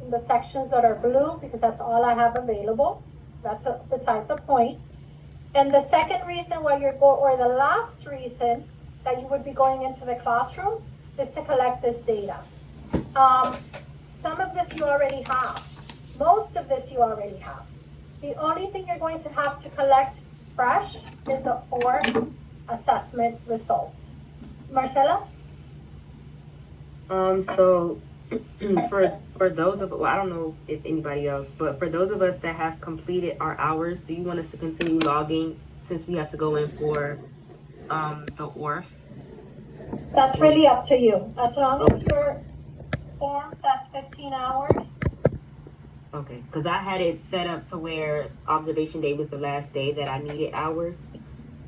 the sections that are blue because that's all I have available. That's beside the point. And the second reason why or the last reason that you would be going into the classroom is to collect this data. Some of this you already have. Most of this you already have. The only thing you're going to have to collect fresh is the ORF assessment results. Marcela? So for those of, well, I don't know if anybody else, but for those of us that have completed our hours, do you want us to continue logging since we have to go in for the ORF? That's really up to you. As long as your form says 15 hours. Okay, because I had it set up to where observation day was the last day that I needed hours.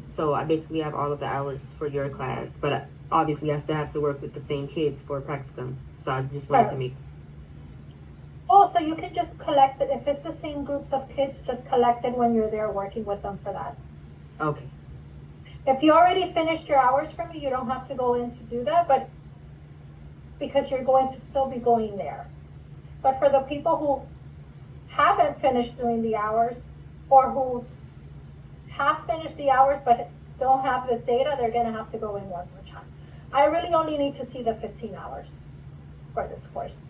So I basically have all of the hours for your class, but obviously I still have to work with the same kids for practicum. So I just wanted to make. Oh, so you can just collect it. If it's the same groups of kids, just collect it when you're there working with them for that. Okay. If you already finished your hours for me, you don't have to go in to do that, but because you're going to still be going there. But for the people who haven't finished doing the hours or who have finished the hours but don't have this data, they're going to have to go in one more time. I really only need to see the 15 hours for this course.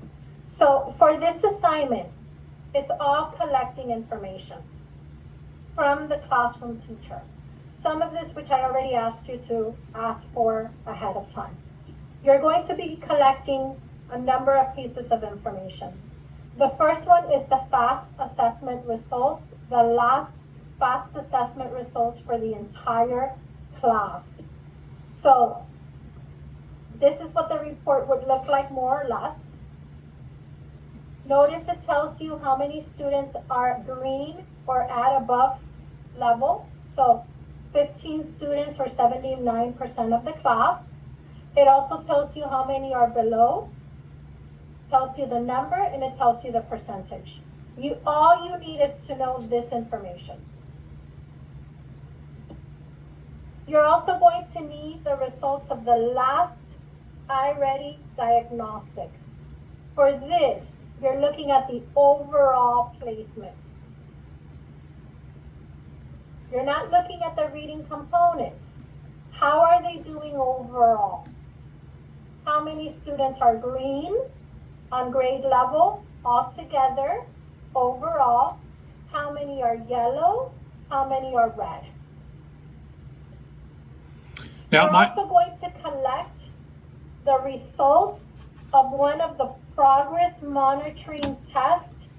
So for this assignment, it's all collecting information from the classroom teacher. Some of this, which I already asked you to ask for ahead of time. You're going to be collecting a number of pieces of information. The first one is the FAST assessment results, the last FAST assessment results for the entire class. So this is what the report would look like more or less. Notice it tells you how many students are green or at above level. So 15 students or 79% of the class. It also tells you how many are below, tells you the number, and it tells you the percentage. All you need is to know this information. You're also going to need the results of the last iReady diagnostic. For this, you're looking at the overall placement. You're not looking at the reading components. How are they doing overall? How many students are green on grade level altogether, overall? How many are yellow? How many are red? Now, we're also going to collect the results of one of the progress monitoring tests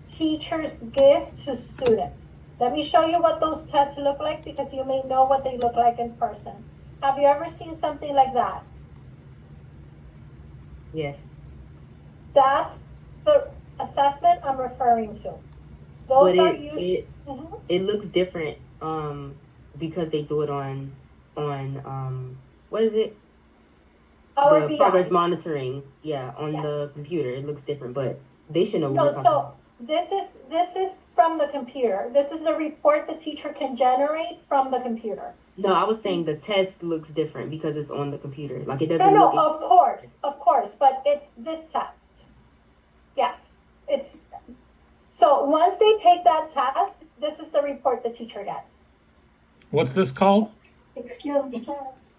teachers give to students. Let me show you what those tests look like because you may know what they look like in person. Have you ever seen something like that? Yes. That's the assessment I'm referring to. Those are usually. It looks different because they do it on what is it? Power the BI. progress monitoring. Yeah, on the computer it looks different, but they should know what we're talking about. This is from the computer. This is the report the teacher can generate from the computer. No, I was saying the test looks different because it's on the computer. Like it doesn't look. No, of course, but it's this test. Yes, it's. So once they take that test, this is the report the teacher gets. What's this called? Excuse me.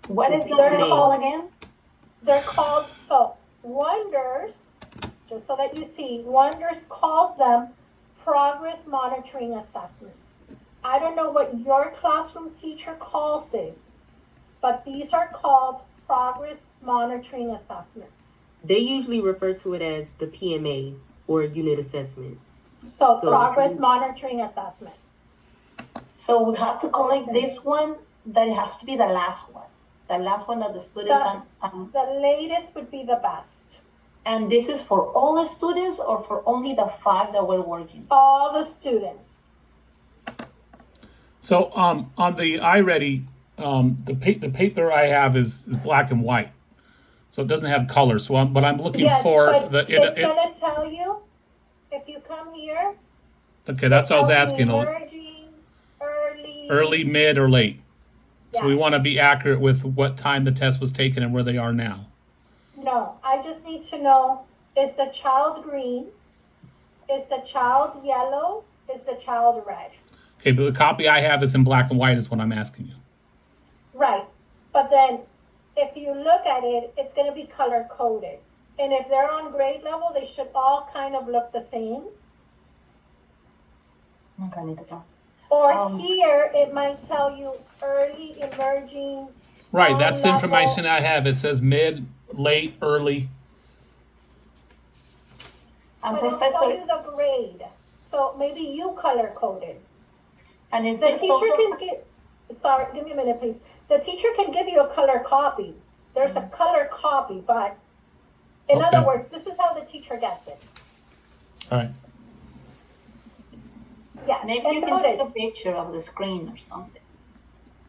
What is the test called again? They're called, Wonders, just so that you see, Wonders calls them progress monitoring assessments. I don't know what your classroom teacher calls them, but these are called progress monitoring assessments. They usually refer to it as the PMA or unit assessments. So progress monitoring assessment. So we have to collect this one, that it has to be the last one. The last one that the students... the latest would be the best. And this is for all the students or for only the 5 that were working? All the students. So on the iReady, the paper I have is black and white. So it doesn't have color. So I'm looking for it's going to tell you if you come here. Okay, that's what I was asking. Emerging, early, mid, or late. Yes. So we want to be accurate with what time the test was taken and where they are now. No, I just need to know, is the child green? Is the child yellow? Is the child red? Okay, but the copy I have is in black and white is what I'm asking you. Right. But then if you look at it, it's going to be color coded. And if they're on grade level, they should all kind of look the same. Okay, I need to talk. Or here, it might tell you early, emerging. Right, that's the level. information I have. It says mid, late, early. And But it'll tell Professor, you the grade. So maybe you color coded. and is The this teacher also, can give, sorry, give me a minute, please. The teacher can give you a color copy. There's a color copy, but in Okay. other words, this is how the teacher gets it. All right. Yeah, maybe and you can take a notice, picture of the screen or something.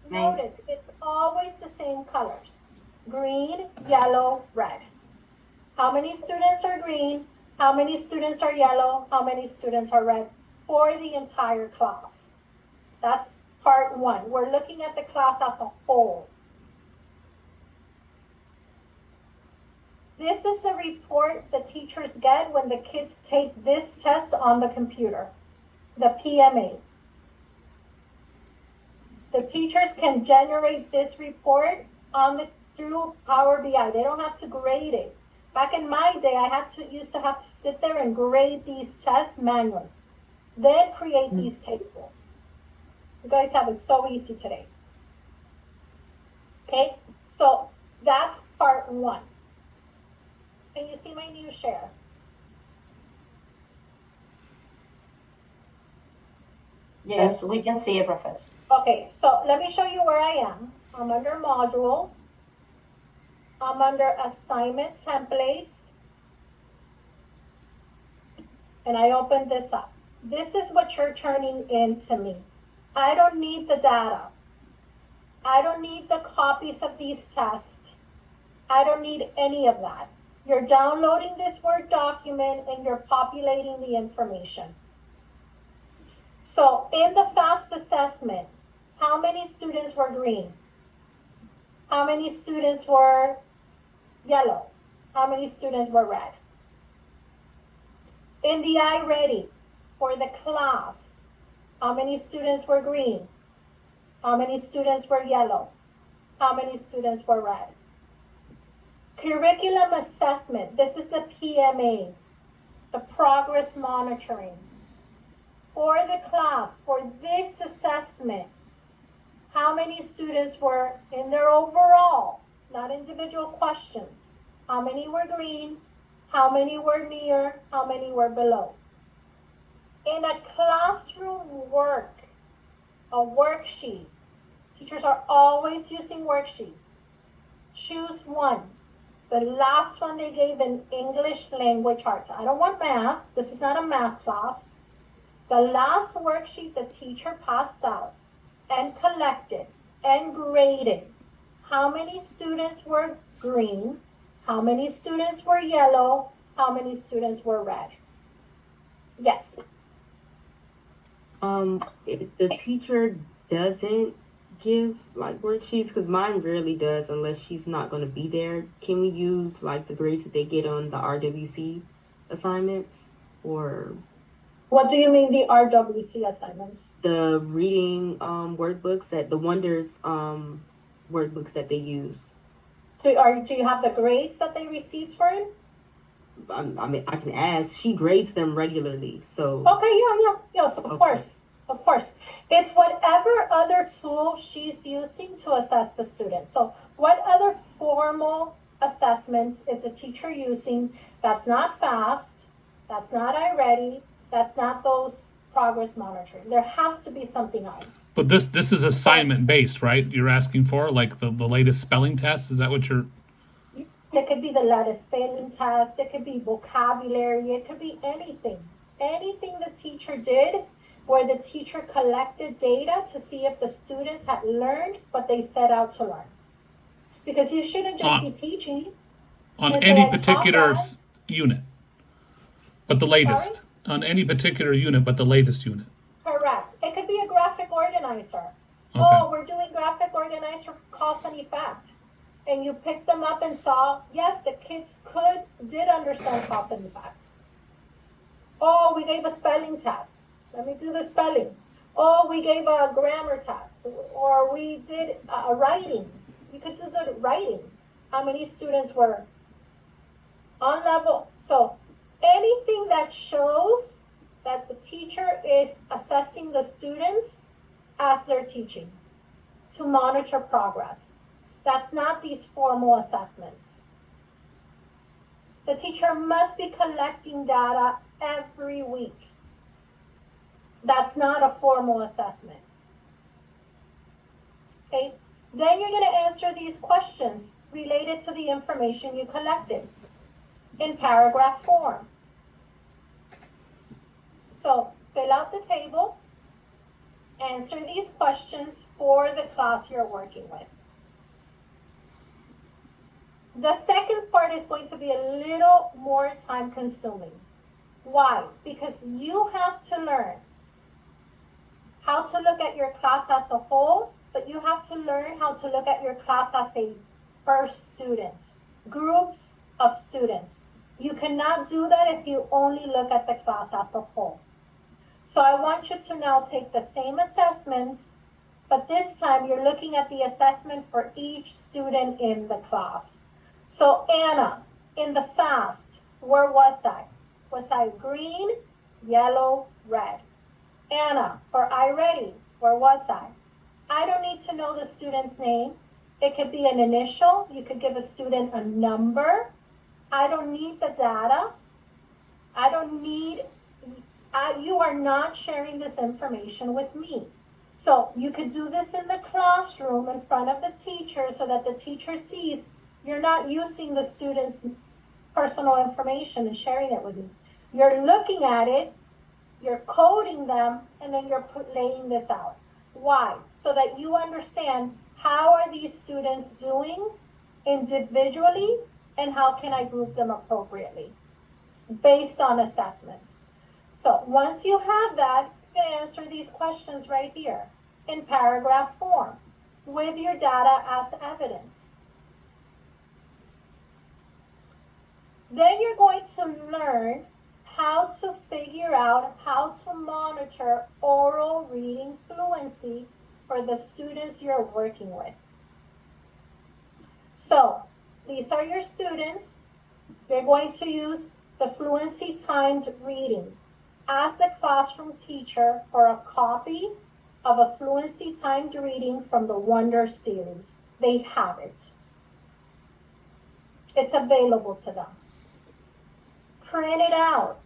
notice, it's always the same colors. Green, yellow, red. How many students are green? How many students are yellow? How many students are red? For the entire class. That's part one. We're looking at the class as a whole. This is the report the teachers get when the kids take this test on the computer, the PMA. The teachers can generate this report through Power BI. They don't have to grade it. Back in my day, I used to have to sit there and grade these tests manually, then create these tables. You guys have it so easy today. Okay, so that's part one. Can you see my new share? Yes, we can see it, Professor. Okay, so let me show you where I am. I'm under modules. I'm under assignment templates. And I open this up. This is what you're turning in to me. I don't need the data. I don't need the copies of these tests. I don't need any of that. You're downloading this Word document and you're populating the information. So in the FAST assessment, how many students were green? How many students were yellow? How many students were red? In the iReady for the class, how many students were green? How many students were yellow? How many students were red? Curriculum assessment, this is the PMA, the progress monitoring. For the class, for this assessment, how many students were in their overall, not individual questions? How many were green? How many were near? How many were below? In a classroom work, a worksheet, teachers are always using worksheets. Choose one. The last one they gave in English language arts. I don't want math. This is not a math class. The last worksheet the teacher passed out and collected and graded. How many students were green? How many students were yellow? How many students were red? Yes. If the teacher doesn't give like worksheets, because mine rarely does unless she's not going to be there, can we use like the grades that they get on the RWC assignments, or What do you mean the RWC assignments? the reading workbooks, that the Wonders workbooks that they use? Do you have the grades that they received for it? I mean, I can ask. She grades them regularly, so Okay, yes, of Okay. course, of course. It's whatever other tool she's using to assess the student. So what other formal assessments is the teacher using that's not FAST, that's not iReady, that's not those progress monitoring? There has to be something else. But this is assignment based, right? You're asking for like the latest spelling test. Is that what you're? It could be the latest spelling test, it could be vocabulary, it could be anything. Anything the teacher did where the teacher collected data to see if the students had learned what they set out to learn. Because you shouldn't just be teaching. On And say, any "I taught particular that." unit, but the latest. Sorry? On any particular unit, but the latest unit. Correct. It could be a graphic organizer. Okay. Oh, we're doing graphic organizer for cause and effect. And you picked them up and saw, yes, the kids did understand cause and effect. Oh, we gave a spelling test. Let me do the spelling. Oh, we gave a grammar test, or we did a writing. You could do the writing. How many students were on level? So anything that shows that the teacher is assessing the students as they're teaching to monitor progress. That's not these formal assessments. The teacher must be collecting data every week. That's not a formal assessment. Okay, then you're going to answer these questions related to the information you collected in paragraph form. So fill out the table, answer these questions for the class you're working with. The second part is going to be a little more time consuming. Why? Because you have to learn how to look at your class as a whole, but you have to learn how to look at your class as a first student, groups of students. You cannot do that if you only look at the class as a whole. So I want you to now take the same assessments, but this time you're looking at the assessment for each student in the class. So Anna, in the FAST, where was I? Was I green, yellow, red? Anna, for iReady, where was I? I don't need to know the student's name. It could be an initial. You could give a student a number. I don't need the data. I don't need, you are not sharing this information with me. So you could do this in the classroom in front of the teacher so that the teacher sees you're not using the student's personal information and sharing it with me. You're looking at it, you're coding them, and then you're laying this out. Why? So that you understand how are these students doing individually and how can I group them appropriately based on assessments. So once you have that, you can answer these questions right here in paragraph form with your data as evidence. Then you're going to learn how to figure out how to monitor oral reading fluency for the students you're working with. So these are your students. You're going to use the fluency timed reading. Ask the classroom teacher for a copy of a fluency timed reading from the Wonder series. They have it. It's available to them. Print it out.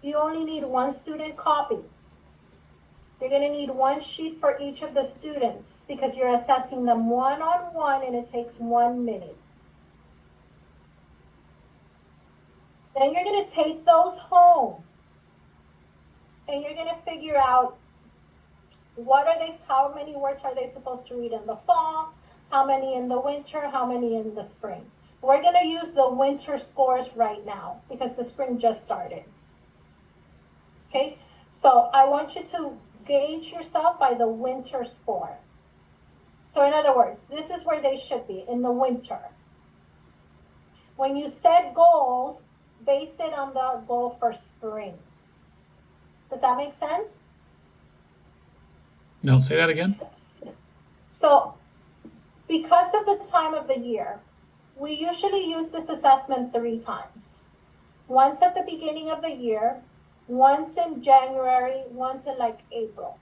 You only need one student copy. You're going to need one sheet for each of the students because you're assessing them one-on-one and it takes 1 minute. Then you're going to take those home and you're going to figure out how many words are they supposed to read in the fall, how many in the winter, how many in the spring. We're going to use the winter scores right now because the spring just started. Okay, so I want you to gauge yourself by the winter score. So in other words, this is where they should be, in the winter. When you set goals, base it on the goal for spring. Does that make sense? No, say that again. So because of the time of the year, we usually use this assessment 3 times. Once at the beginning of the year, once in January, once in like April.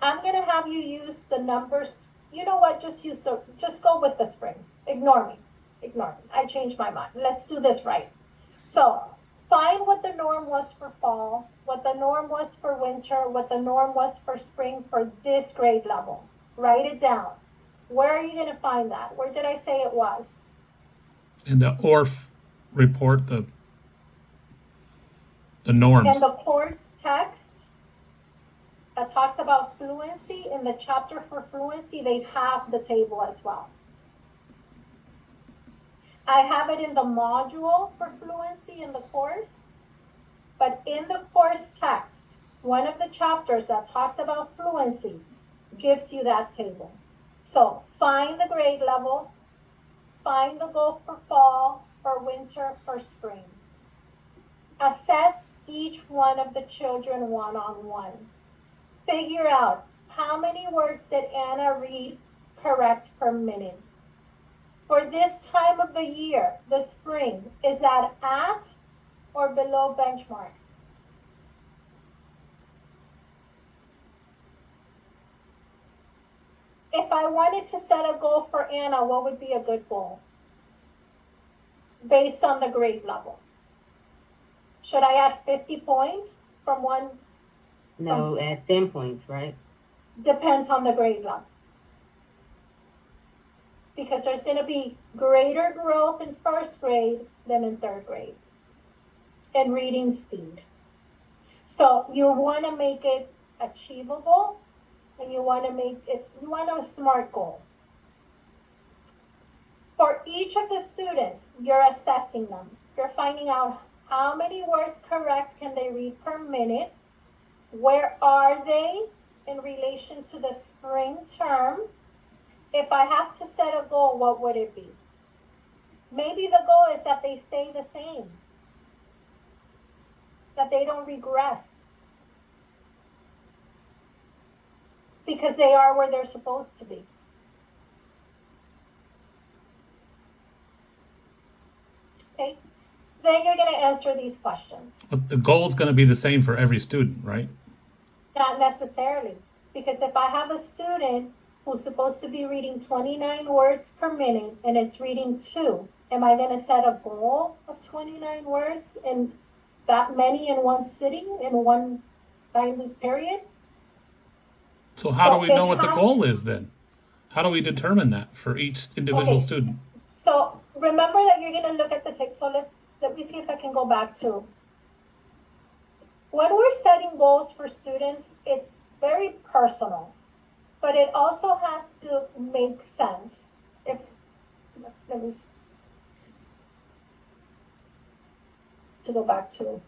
I'm gonna have you use the numbers. You know what, just go with the spring. Ignore me. I changed my mind. Let's do this right. So find what the norm was for fall, what the norm was for winter, what the norm was for spring for this grade level. Write it down. Where are you gonna find that? Where did I say it was? In the ORF report, the norms. In the course text that talks about fluency, in the chapter for fluency, they have the table as well. I have it in the module for fluency in the course, but in the course text, one of the chapters that talks about fluency gives you that table. So find the grade level, find the goal for fall, for winter, for spring. Assess each one of the children one-on-one. Figure out how many words did Anna read correct per minute. For this time of the year, the spring, is that at or below benchmark? If I wanted to set a goal for Anna, what would be a good goal? Based on the grade level. Should I add 50 points from one? No, at 10 points, right? Depends on the grade level. Because there's going to be greater growth in first grade than in third grade in reading speed. So you want to make it achievable, and you want a SMART goal. For each of the students, you're assessing them. You're finding out how many words correct can they read per minute. Where are they in relation to the spring term? If I have to set a goal, what would it be? Maybe the goal is that they stay the same, that they don't regress, because they are where they're supposed to be. Okay, then you're going to answer these questions. But the goal is going to be the same for every student, right? Not necessarily, because if I have a student who's supposed to be reading 29 words per minute and is reading 2, am I going to set a goal of 29 words and that many in one sitting in one 9-week period? So how do we know it what the has goal to- is then? How do we determine that for each individual Okay. student? So remember that you're going to look at the text. So let me see if I can go back to. When we're setting goals for students, it's very personal, but it also has to make sense. Let me see. To go back to.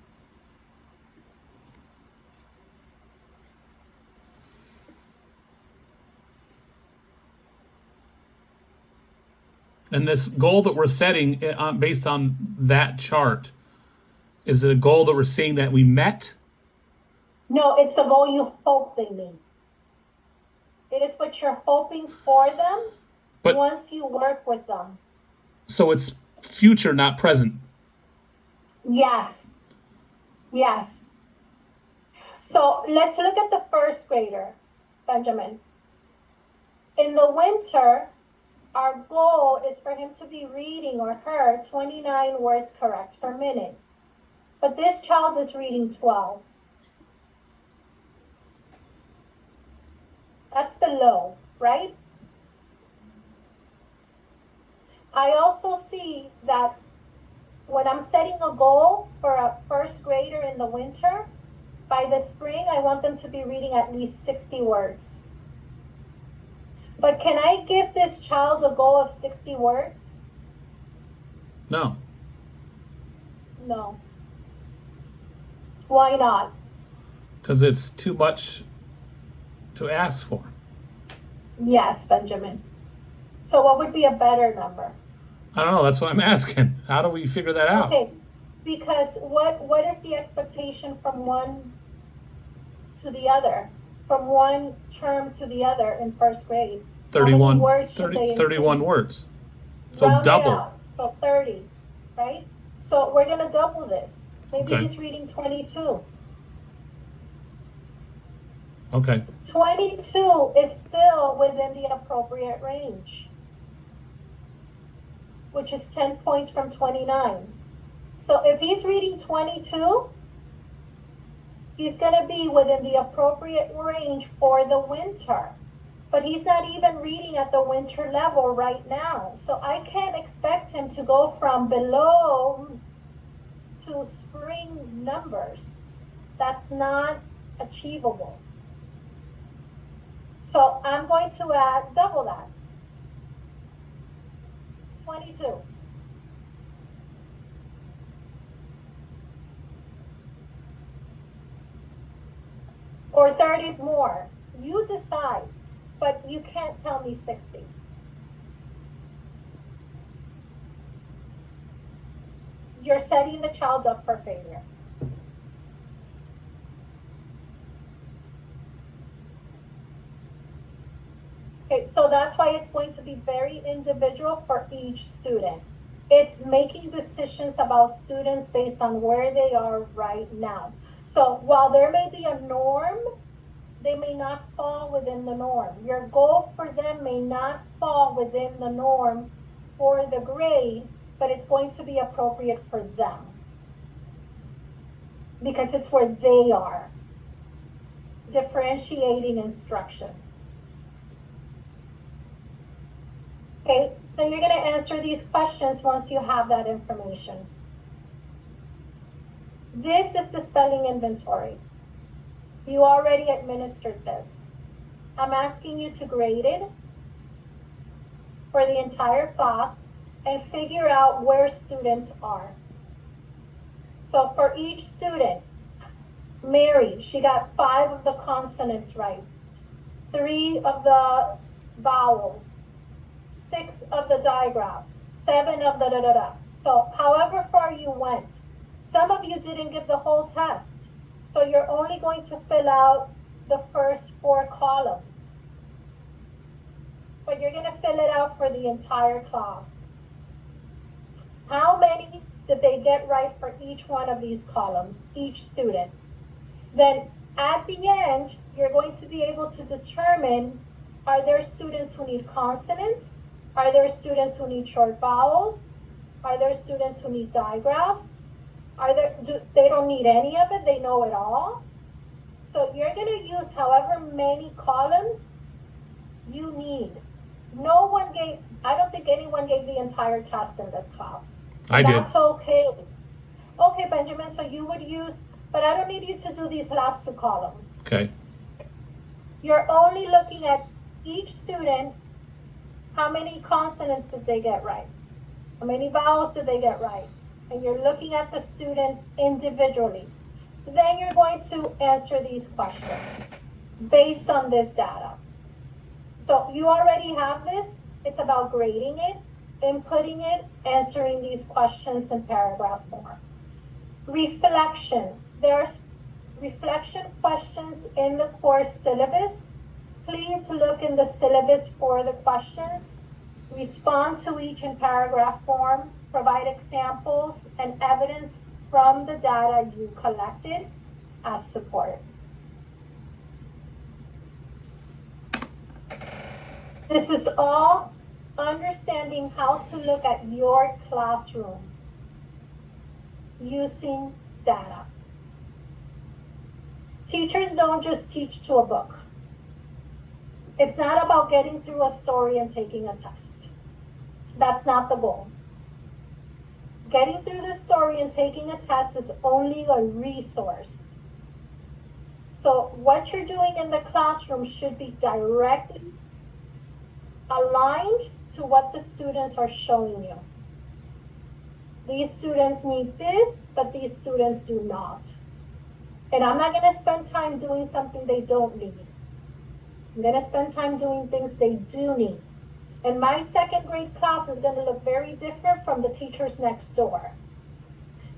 And this goal that we're setting based on that chart, is it a goal that we're seeing that we met? No, it's a goal you hope they meet. It is what you're hoping for them But- once you work with them. So it's future, not present. Yes. Yes. So let's look at the first grader, Benjamin. In the winter, our goal is for him to be reading, or her, 29 words correct per minute. But this child is reading 12. That's below, right? I also see that when I'm setting a goal for a first grader in the winter, by the spring, I want them to be reading at least 60 words. But can I give this child a goal of 60 words? No. No. Why not? Because it's too much to ask for. Yes, Benjamin. So what would be a better number? I don't know. That's what I'm asking. How do we figure that out? Okay, because what is the expectation from one to the other? From one term to the other in first grade? How many 31, words should 30, they 31 increase? words. So Round it double. out. So 30, right? So we're gonna double this. Maybe Okay. he's reading 22. Okay. 22 is still within the appropriate range, which is 10 points from 29. So if he's reading 22, he's going to be within the appropriate range for the winter. But he's not even reading at the winter level right now. So I can't expect him to go from below to spring numbers. That's not achievable. So I'm going to add double that. 22. Or 30 more. You decide, but you can't tell me 60. you're setting the child up for failure. Okay, so that's why it's going to be very individual for each student. It's making decisions about students based on where they are right now. So while there may be a norm, they may not fall within the norm. Your goal for them may not fall within the norm for the grade, but it's going to be appropriate for them because it's where they are. Differentiating instruction. Okay, so you're going to answer these questions once you have that information. This is the spelling inventory. You already administered this. I'm asking you to grade it for the entire class and figure out where students are. So for each student, Mary, she got 5 of the consonants right, 3 of the vowels, 6 of the digraphs, 7 of the da-da-da. So however far you went, some of you didn't give the whole test. So you're only going to fill out the first 4 columns. But you're going to fill it out for the entire class. How many did they get right for each one of these columns, each student? Then at the end, you're going to be able to determine, are there students who need consonants? Are there students who need short vowels? Are there students who need digraphs? They don't need any of it, they know it all. So you're going to use however many columns you need. I don't think anyone gave the entire test in this class. I did. That's okay. Okay, Benjamin, so you would use, but I don't need you to do these last 2 columns. Okay. You're only looking at each student, how many consonants did they get right? How many vowels did they get right? And you're looking at the students individually. Then you're going to answer these questions based on this data. So you already have this. It's about grading it, inputting it, answering these questions in paragraph form. Reflection. There's reflection questions in the course syllabus. Please look in the syllabus for the questions. Respond to each in paragraph form. Provide examples and evidence from the data you collected as support. This is all understanding how to look at your classroom using data. Teachers don't just teach to a book. It's not about getting through a story and taking a test. That's not the goal. Getting through the story and taking a test is only a resource. So what you're doing in the classroom should be directly aligned to what the students are showing you. These students need this, but these students do not. And I'm not going to spend time doing something they don't need. I'm going to spend time doing things they do need. And my 2nd grade class is going to look very different from the teachers next door.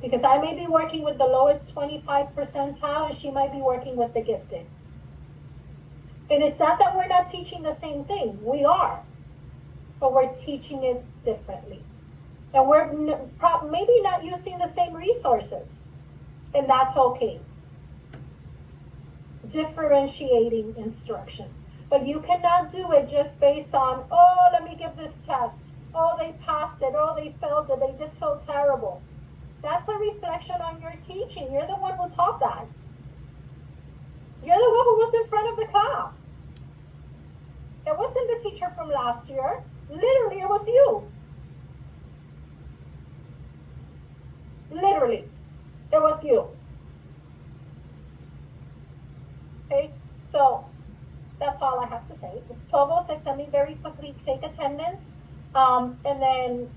Because I may be working with the lowest 25 percentile and she might be working with the gifted. And it's not that we're not teaching the same thing. We are. But we're teaching it differently. And we're maybe not using the same resources. And that's okay. Differentiating instruction. But you cannot do it just based on, oh, let me give this test. Oh, they passed it. Oh, they failed it. They did so terrible. That's a reflection on your teaching. You're the one who taught that. You're the one who was in front of the class. It wasn't the teacher from last year. Literally, it was you. Literally, it was you. Okay, so that's all I have to say. It's 12:06. Let me very quickly take attendance. And then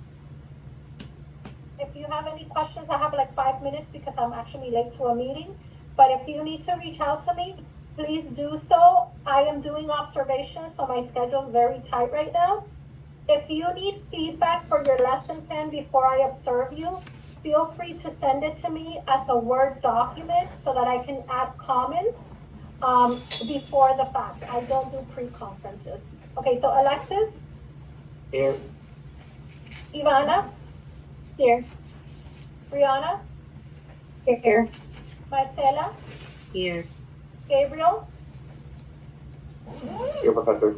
if you have any questions, I have like 5 minutes because I'm actually late to a meeting. But if you need to reach out to me, please do so. I am doing observations, so my schedule is very tight right now. If you need feedback for your lesson plan before I observe you, feel free to send it to me as a Word document so that I can add comments before the fact. I don't do pre-conferences. Okay, so Alexis? Here. Ivana? Here. Brianna? Here. Marcela? Here. Gabriel? Here, Professor.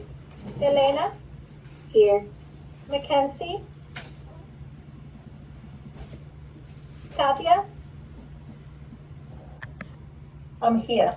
Elena? Here. Mackenzie? Katia? I'm here.